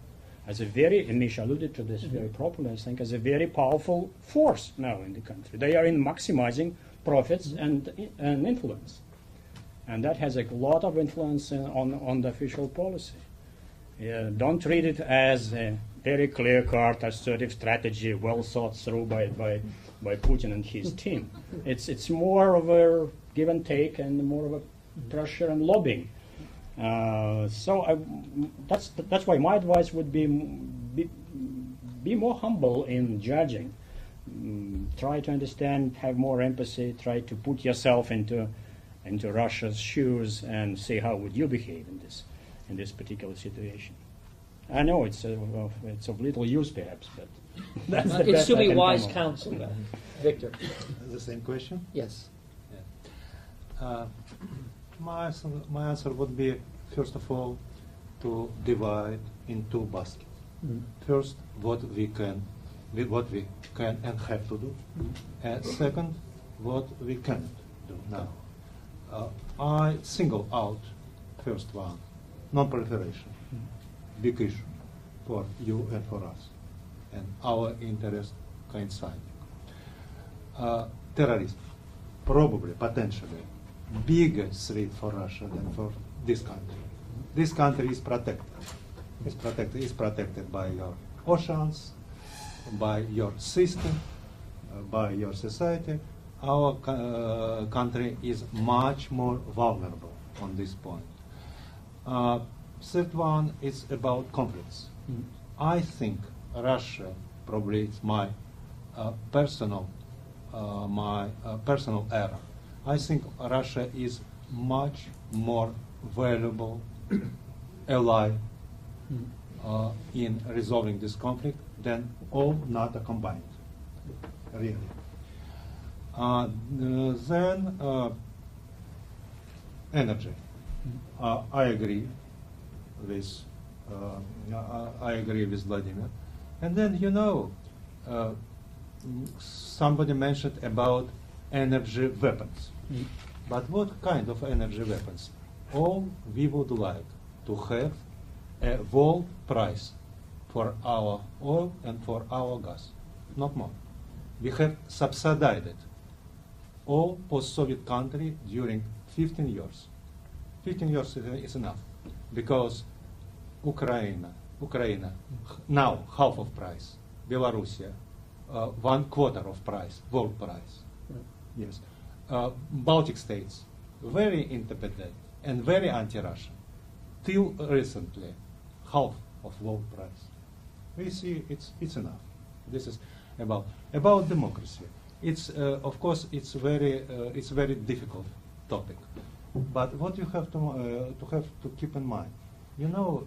as a very, and Misha alluded to this very properly, I think, as a very powerful force now in the country. They are in maximizing profits and influence. And that has a lot of influence on the official policy. Don't treat it as a very clear-cut, assertive strategy, well thought through by Putin and his team. It's more of a give and take and more of a pressure and lobbying. So that's why my advice would be more humble in judging. Try to understand, have more empathy, try to put yourself into Russia's shoes and see how would you behave in this particular situation. I know it's of little use perhaps, but that's the It'd best still I be can wise come up. counsel, though. Victor. The same question? Yes. My answer would be, first of all, to divide in two baskets. First, what we can and have to do, and second, what we cannot do now. I single out first one, non-proliferation, big issue for you and for us, and our interest coinciding. Terrorism, probably, potentially, bigger threat for Russia than for this country. This country is protected. It's protected by your oceans, by your system, by your society. Our country is much more vulnerable on this point. Third one is about conflicts. I think Russia, probably it's my personal error. I think Russia is much more valuable ally in resolving this conflict than all NATO combined, really. Then energy. I agree with Vladimir. And then somebody mentioned about energy weapons. But what kind of energy weapons? All we would like to have a world price for our oil and for our gas, not more. We have subsidized all post-Soviet country during 15 years. 15 years is enough, because Ukraine now half of price, Belarus 1/4 of price, world price. Right. Yes, Baltic states very independent and very anti-Russian. Till recently, half of world price. We see it's enough. This is about democracy. It's of course it's very difficult topic. But what you have to keep in mind, your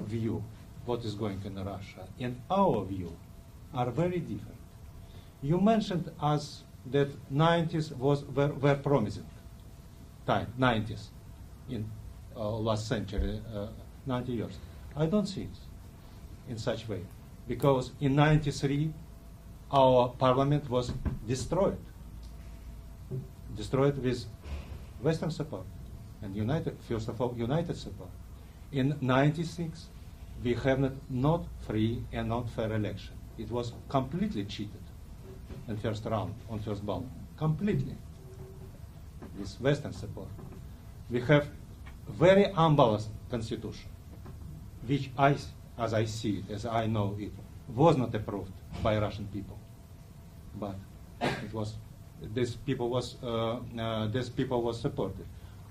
view, what is going in Russia, and our view are very different. You mentioned us that 90s were promising time, 90s in last century, 90 years. I don't see it in such way, because in 93 our parliament was destroyed with Western support and first of all united support. In 96 we have not free and not fair election. It was completely cheated in first round, on first ballot, completely with Western support. We have very unbalanced constitution, which as I see it, as I know it, was not approved by Russian people, but it was this people was supported.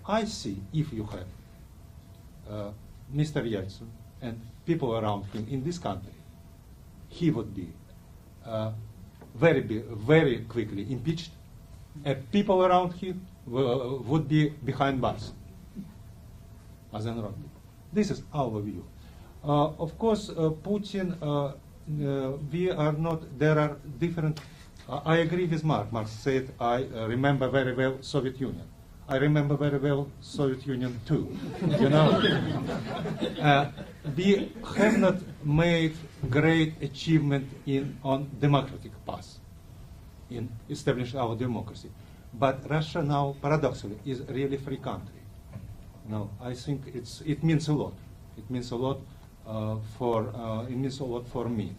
I see if you have Mr. Yeltsin and people around him in this country, he would be very quickly impeached, and people around him would be behind bars as an enrolled. This is our view. Of course, Putin, we are not, there are different, I agree with Mark. Mark said, I remember very well Soviet Union. I remember very well Soviet Union too. We have not made great achievement on democratic path in establishing our democracy. But Russia now, paradoxically, is really free country. I think it means a lot. It means a lot for me.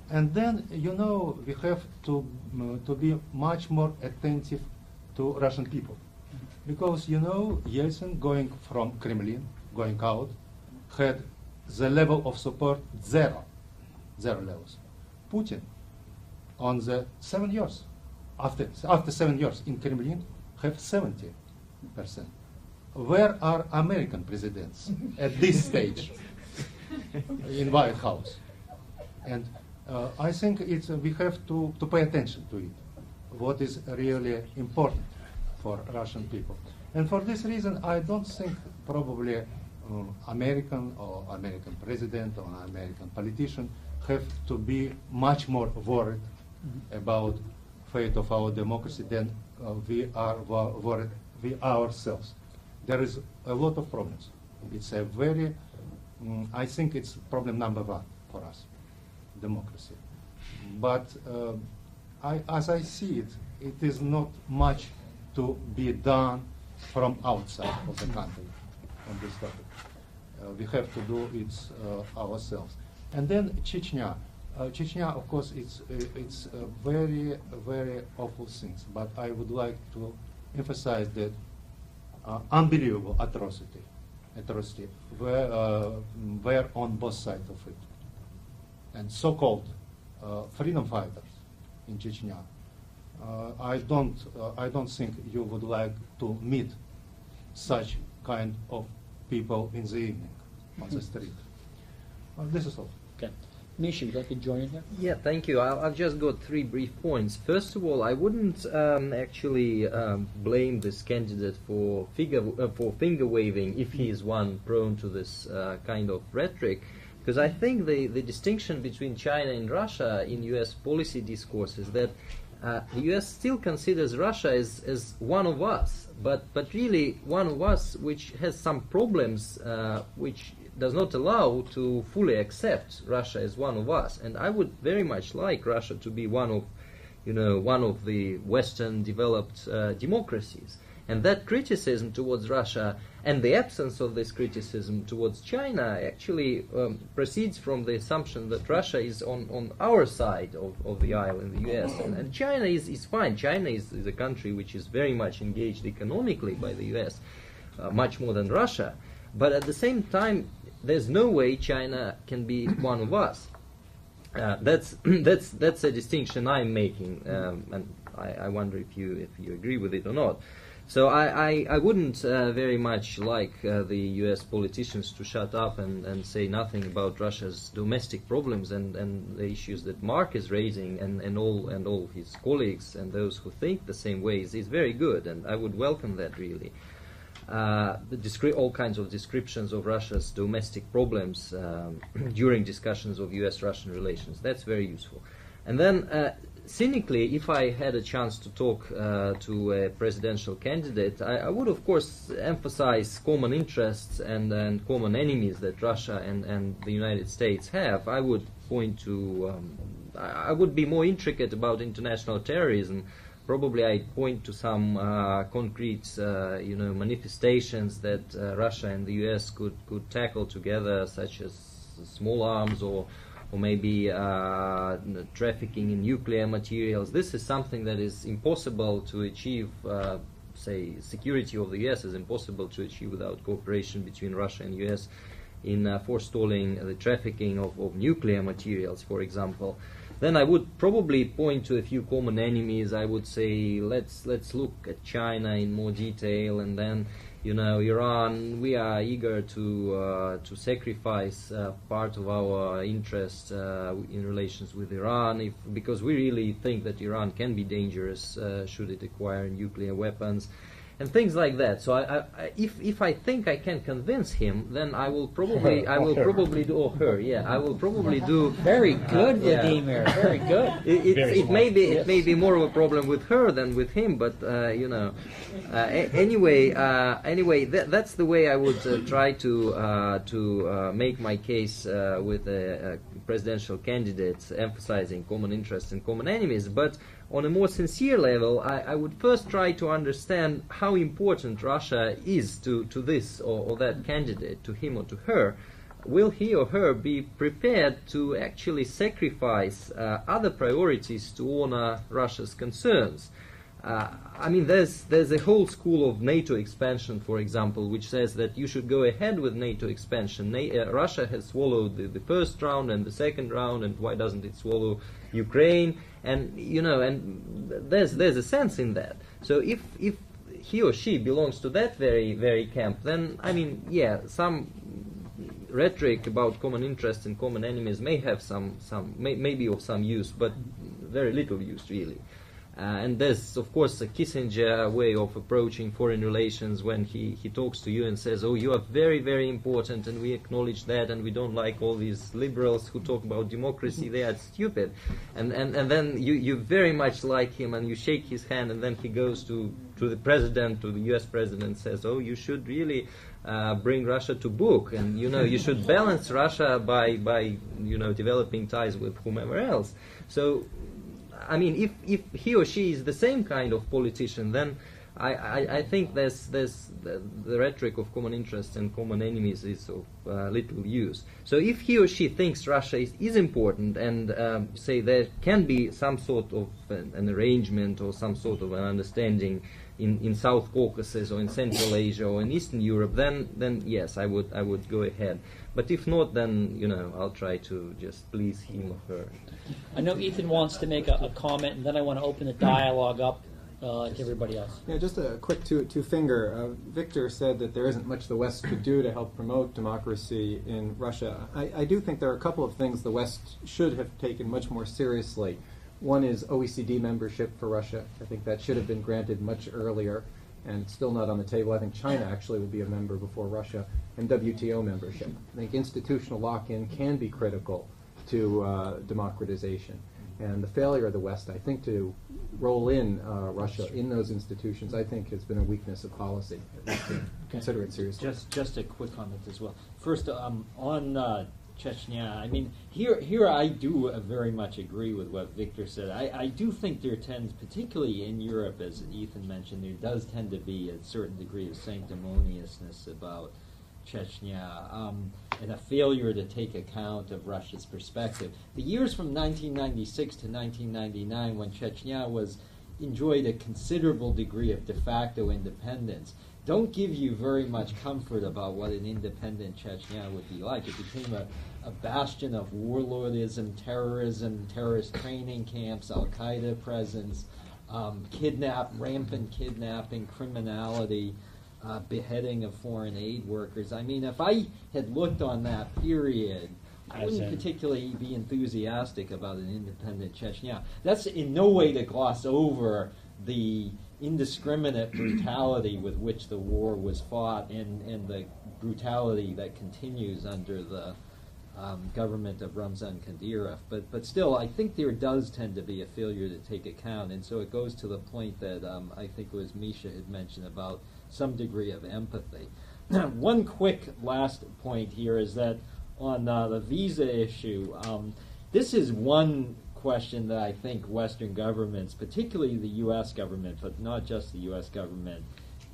And then we have to be much more attentive to Russian people, because Yeltsin going from Kremlin, going out, had the level of support zero levels. Putin, on the 7 years, after 7 years in Kremlin, have 70%. Where are American presidents at this stage in White House? And I think we have to pay attention to it, what is really important for Russian people. And for this reason, I don't think probably American president or American politician have to be much more worried about fate of our democracy than we are worried we ourselves. There is a lot of problems. It's a very, I think it's problem number one for us, democracy. But as I see it, it is not much to be done from outside of the country on this topic. We have to do it ourselves. And then Chechnya. Chechnya, of course, it's very, very awful things. But I would like to emphasize that unbelievable atrocity were on both sides of it. And so-called freedom fighters in Chechnya. I don't think you would like to meet such kind of people in the evening on the street. This is all. Okay. Misha, would you like to join in here? Yeah, thank you. I've just got 3 brief points. First of all, I wouldn't actually blame this candidate for finger waving if he is one prone to this kind of rhetoric, because I think the distinction between China and Russia in U.S. policy discourse is that the U.S. still considers Russia as one of us, but really one of us which has some problems, which does not allow to fully accept Russia as one of us. And I would very much like Russia to be one of the Western developed democracies. And that criticism towards Russia and the absence of this criticism towards China actually proceeds from the assumption that Russia is on our side of the aisle in the US. And China is fine. China is a country which is very much engaged economically by the US, much more than Russia. But at the same time, there's no way China can be one of us. That's a distinction I'm making, and I wonder if you agree with it or not. So I wouldn't very much like the U.S. politicians to shut up and say nothing about Russia's domestic problems and the issues that Mark is raising and all his colleagues and those who think the same way is very good, and I would welcome that really. All kinds of descriptions of Russia's domestic problems during discussions of U.S.-Russian relations. That's very useful. And then, cynically, if I had a chance to talk to a presidential candidate, I would, of course, emphasize common interests and common enemies that Russia and the United States have. I would point to, I would be more intricate about international terrorism. Probably I'd point to some concrete, manifestations that Russia and the U.S. could tackle together, such as small arms or maybe trafficking in nuclear materials. This is something that is impossible to achieve. Say, security of the U.S. is impossible to achieve without cooperation between Russia and U.S. in forestalling the trafficking of nuclear materials, for example. Then I would probably point to a few common enemies. I would say let's look at China in more detail, and then Iran. We are eager to sacrifice part of our interest in relations with Iran, because we really think that Iran can be dangerous should it acquire nuclear weapons. And things like that. So if I think I can convince him, then I will probably do, or her, I will probably do. Very good, Vladimir. Very good. It may be more of a problem with her than with him, but anyway, that's the way I would try to make my case with a presidential candidate, emphasizing common interests and common enemies. But on a more sincere level, I would first try to understand how important Russia is to this or that candidate, to him or to her. Will he or her be prepared to actually sacrifice other priorities to honor Russia's concerns? There's a whole school of NATO expansion, for example, which says that you should go ahead with NATO expansion. Russia has swallowed the first round and the second round, and why doesn't it swallow Ukraine? And there's a sense in that. So if he or she belongs to that very camp, then some rhetoric about common interests and common enemies may have may be of some use, but very little use really. And there's, of course, a Kissinger way of approaching foreign relations when he talks to you and says, oh, you are very, very important, and we acknowledge that, and we don't like all these liberals who talk about democracy, they are stupid. And then you very much like him, and you shake his hand, and then he goes to the president, to the U.S. president, and says, oh, you should really bring Russia to book, and you should balance Russia by developing ties with whomever else. So if he or she is the same kind of politician, then I think there's the rhetoric of common interests and common enemies is of little use. So if he or she thinks Russia is important, and say there can be some sort of an arrangement or some sort of an understanding in South Caucasus or in Central Asia or in Eastern Europe, then yes, I would go ahead. But if not, then I'll try to just please him or her. I know Ethan wants to make a comment, and then I want to open the dialogue up to everybody else. Yeah, just a quick two-finger. Victor said that there isn't much the West could do to help promote democracy in Russia. I do think there are a couple of things the West should have taken much more seriously. One is OECD membership for Russia. I think that should have been granted much earlier, and it's still not on the table. I think China actually will be a member before Russia, and WTO membership. I think institutional lock-in can be critical to democratization. And the failure of the West, I think, to roll in Russia in those institutions, I think, has been a weakness of policy, at least to consider it seriously. Just a quick comment as well. First, on Chechnya, I mean, here I do very much agree with what Victor said. I do think there tends, particularly in Europe, as Ethan mentioned, there does tend to be a certain degree of sanctimoniousness about Chechnya, and a failure to take account of Russia's perspective. The years from 1996 to 1999, when Chechnya enjoyed a considerable degree of de facto independence, don't give you very much comfort about what an independent Chechnya would be like. It became a bastion of warlordism, terrorism, terrorist training camps, Al-Qaeda presence, rampant kidnapping, criminality, beheading of foreign aid workers. I mean, if I had looked on that period, I wouldn't particularly be enthusiastic about an independent Chechnya. That's in no way to gloss over the indiscriminate brutality with which the war was fought and the brutality that continues under the government of Ramzan Kadyrov. But still, I think there does tend to be a failure to take account, and so it goes to the point that I think it was Misha had mentioned about some degree of empathy. One quick last point here is that on the visa issue, this is one question that I think Western governments, particularly the U.S. government, but not just the U.S. government,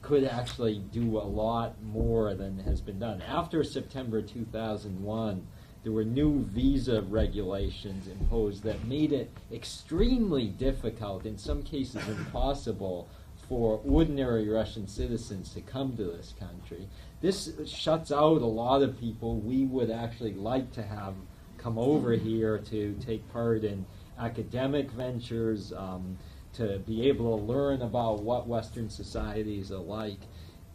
could actually do a lot more than has been done. After September 2001, there were new visa regulations imposed that made it extremely difficult, in some cases impossible, for ordinary Russian citizens to come to this country. This shuts out a lot of people we would actually like to have come over here to take part in academic ventures, to be able to learn about what Western societies are like.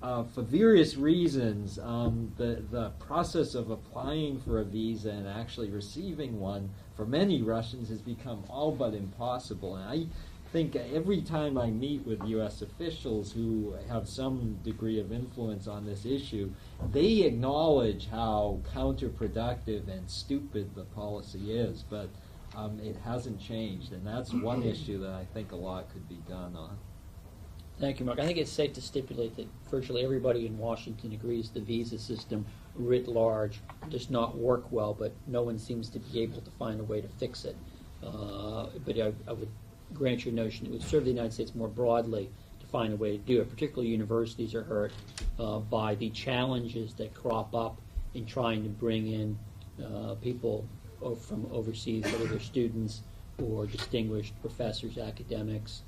For various reasons, the process of applying for a visa and actually receiving one for many Russians has become all but impossible. And I think every time I meet with U.S. officials who have some degree of influence on this issue, they acknowledge how counterproductive and stupid the policy is, but it hasn't changed, and that's one issue that I think a lot could be done on. Thank you, Mark. I think it's safe to stipulate that virtually everybody in Washington agrees the visa system writ large does not work well, but no one seems to be able to find a way to fix it. But I would grant your notion it would serve the United States more broadly to find a way to do it. Particularly universities are hurt by the challenges that crop up in trying to bring in people from overseas, whether they're students or distinguished professors, academics,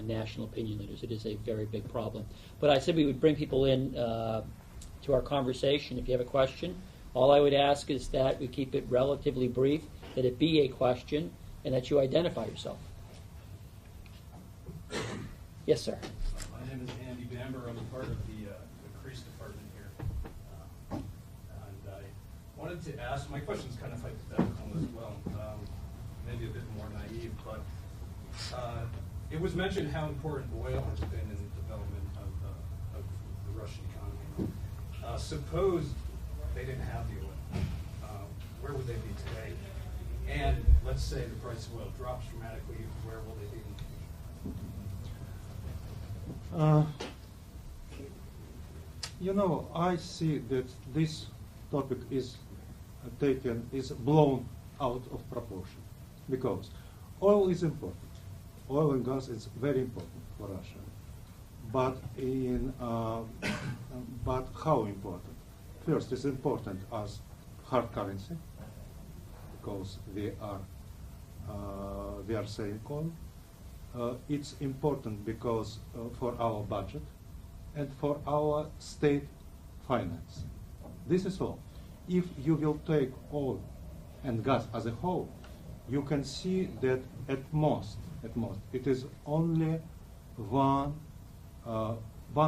national opinion leaders. It is a very big problem. But I said we would bring people in to our conversation. If you have a question, all I would ask is that we keep it relatively brief, that it be a question, and that you identify yourself. Yes, sir. My name is Andy Bamber. I'm a part of the increase department here. And I wanted to ask, my question's kind of hypothetical as well, maybe a bit more naive, but it was mentioned how important oil has been in the development of the Russian economy. Suppose they didn't have the oil. Where would they be today? And let's say the price of oil drops dramatically, where will they be? I see that this topic is blown out of proportion, because oil is important. Oil and gas is very important for Russia. But but how important? First, it's important as hard currency, because we are selling oil. It's important because for our budget and for our state finance. This is all. If you will take oil and gas as a whole, you can see that at most, it is only one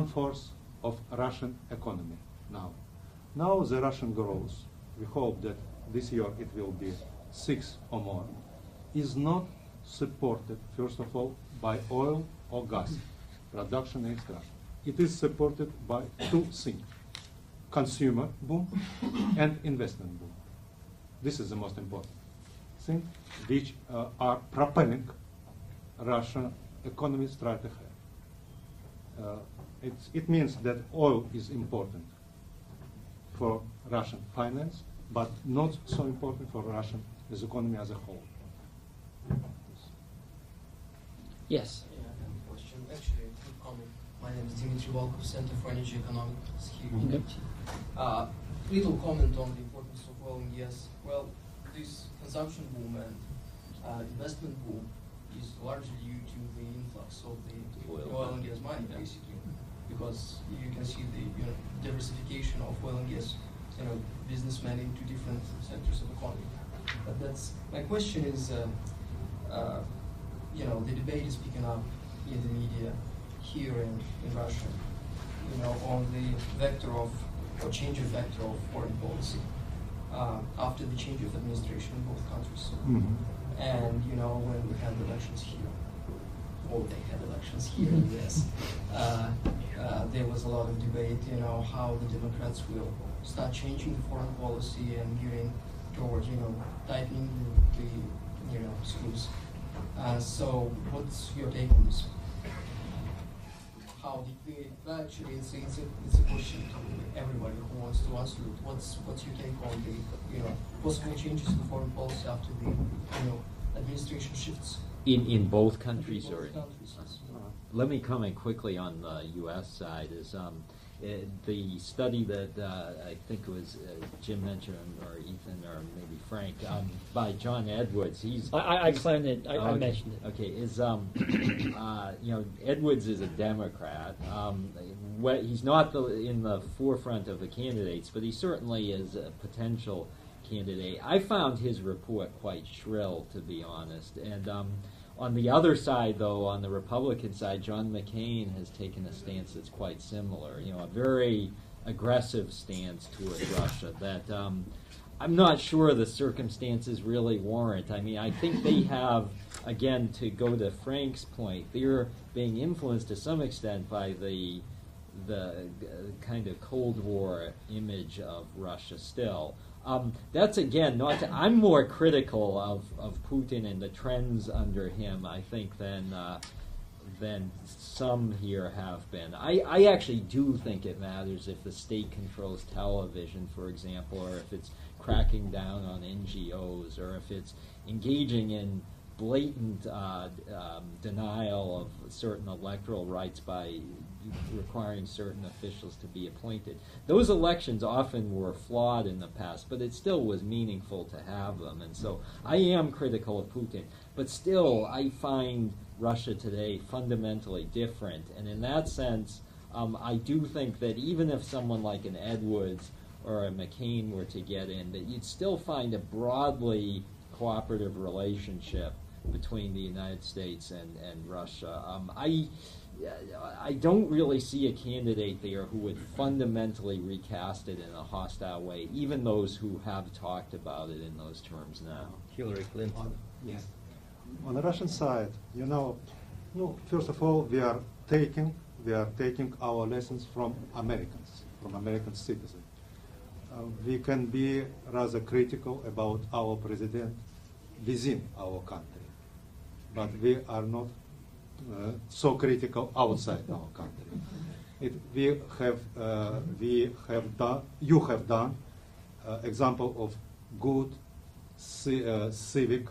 fourth of Russian economy now. Now the Russian growth, we hope that this year it will be 6 or more, is not supported, first of all, by oil or gas, production and extraction. It is supported by two things: consumer boom and investment boom. This is the most important. things which are propelling Russian economy straight ahead. It means that oil is important for Russian finance, but not so important for Russian as economy as a whole. Yes. Yeah, I have a question. Actually, a quick comment. My name is Dmitry Volkov, Center for Energy Economics here in Okay. MIT. Little comment on the importance of oil and gas. Well, this consumption boom and investment boom is largely due to the influx of the oil and gas money, basically, because you can see the diversification of oil and gas, businessmen into different sectors of economy. But that's my question is, the debate is picking up in the media here in Russia, on the vector of or change of vector of foreign policy after the change of administration in both countries. And when we had elections here, or they had elections here in the US, there was a lot of debate, how the Democrats will start changing the foreign policy and gearing towards, tightening the screws. So what's your take on this? How actually it's a question to everybody who wants to answer it. What's your take on the possible changes in the foreign policy after the administration shifts? In both countries, In both or countries, yes. let me comment quickly on the U.S. side. Is the study that I think it was Jim mentioned, or Ethan, or maybe Frank, by John Edwards. I claimed it. I mentioned it. Okay, is Edwards is a Democrat. He's not in the forefront of the candidates, but he certainly is a potential candidate. I found his report quite shrill, to be honest. And on the other side, though, on the Republican side, John McCain has taken a stance that's quite similar. A very aggressive stance towards Russia that I'm not sure the circumstances really warrant. I mean, I think they have, again, to go to Frank's point, they're being influenced to some extent by the kind of Cold War image of Russia still. That's again not. I'm more critical of Putin and the trends under him, I think, than some here have been. I actually do think it matters if the state controls television, for example, or if it's cracking down on NGOs, or if it's engaging in blatant denial of certain electoral rights by requiring certain officials to be appointed. Those elections often were flawed in the past, but it still was meaningful to have them. And so I am critical of Putin, but still I find Russia today fundamentally different. And in that sense, I do think that even if someone like an Edwards or a McCain were to get in, that you'd still find a broadly cooperative relationship between the United States and Russia. I don't really see a candidate there who would fundamentally recast it in a hostile way, even those who have talked about it in those terms now. Hillary Clinton. Yes. On the Russian side, first of all, we are taking our lessons from Americans, from American citizens. We can be rather critical about our president within our country, but we are not so critical outside our country. You have done example of good civic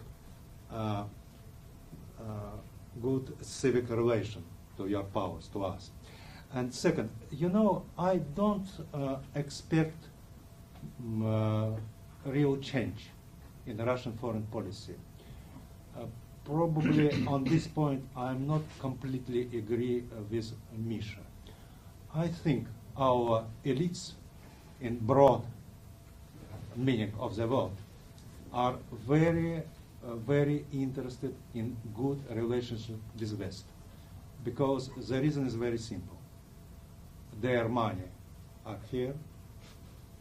relation to your powers, to us. And second, I don't expect real change in the Russian foreign policy. Probably on this point, I'm not completely agree with Misha. I think our elites, in broad meaning of the word, are very, very interested in good relationship with West, because the reason is very simple. Their money are here,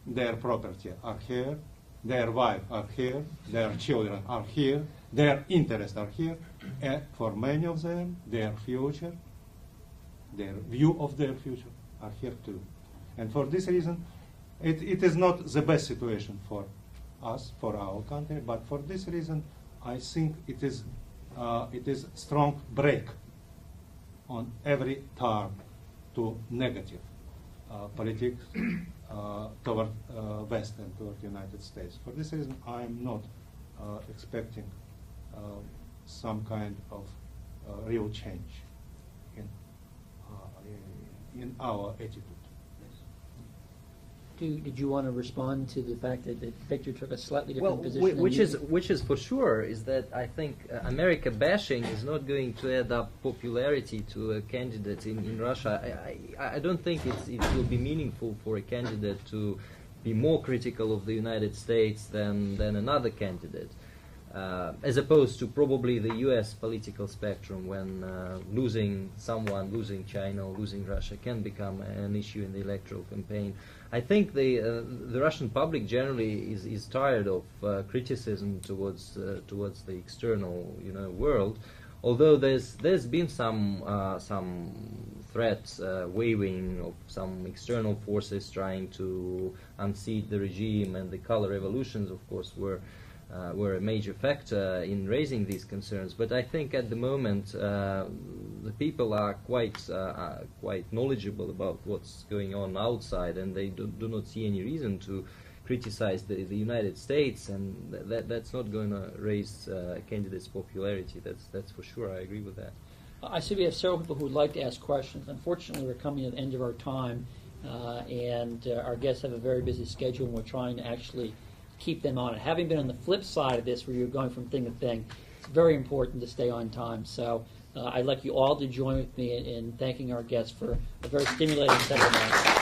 their property are here, their wife are here, their children are here, their interests are here, and for many of them, their future, their view of their future are here too. And for this reason, it is not the best situation for us, for our country, but for this reason, I think it is strong break on every turn to negative politics toward West and toward the United States. For this reason, I am not expecting some kind of real change in our attitude. Did you want to respond to the fact that Victor took a slightly different position? than which you is did? which is for sure is that I think America bashing is not going to add up popularity to a candidate in Russia. I don't think it will be meaningful for a candidate to be more critical of the United States than another candidate, as opposed to probably the U.S. political spectrum, when losing someone, losing China, or losing Russia can become an issue in the electoral campaign. I think the Russian public generally is tired of criticism towards the external world, although there's been some threats waving of some external forces trying to unseat the regime, and the color revolutions, of course, were a major factor in raising these concerns. But I think at the moment the people are quite knowledgeable about what's going on outside, and they do not see any reason to criticize the United States, and that's not going to raise a candidate's popularity. That's for sure. I agree with that. I see we have several people who would like to ask questions. Unfortunately, we're coming to the end of our time, and our guests have a very busy schedule, and we're trying to actually keep them on it. Having been on the flip side of this, where you're going from thing to thing, it's very important to stay on time. So I'd like you all to join with me in thanking our guests for a very stimulating second night.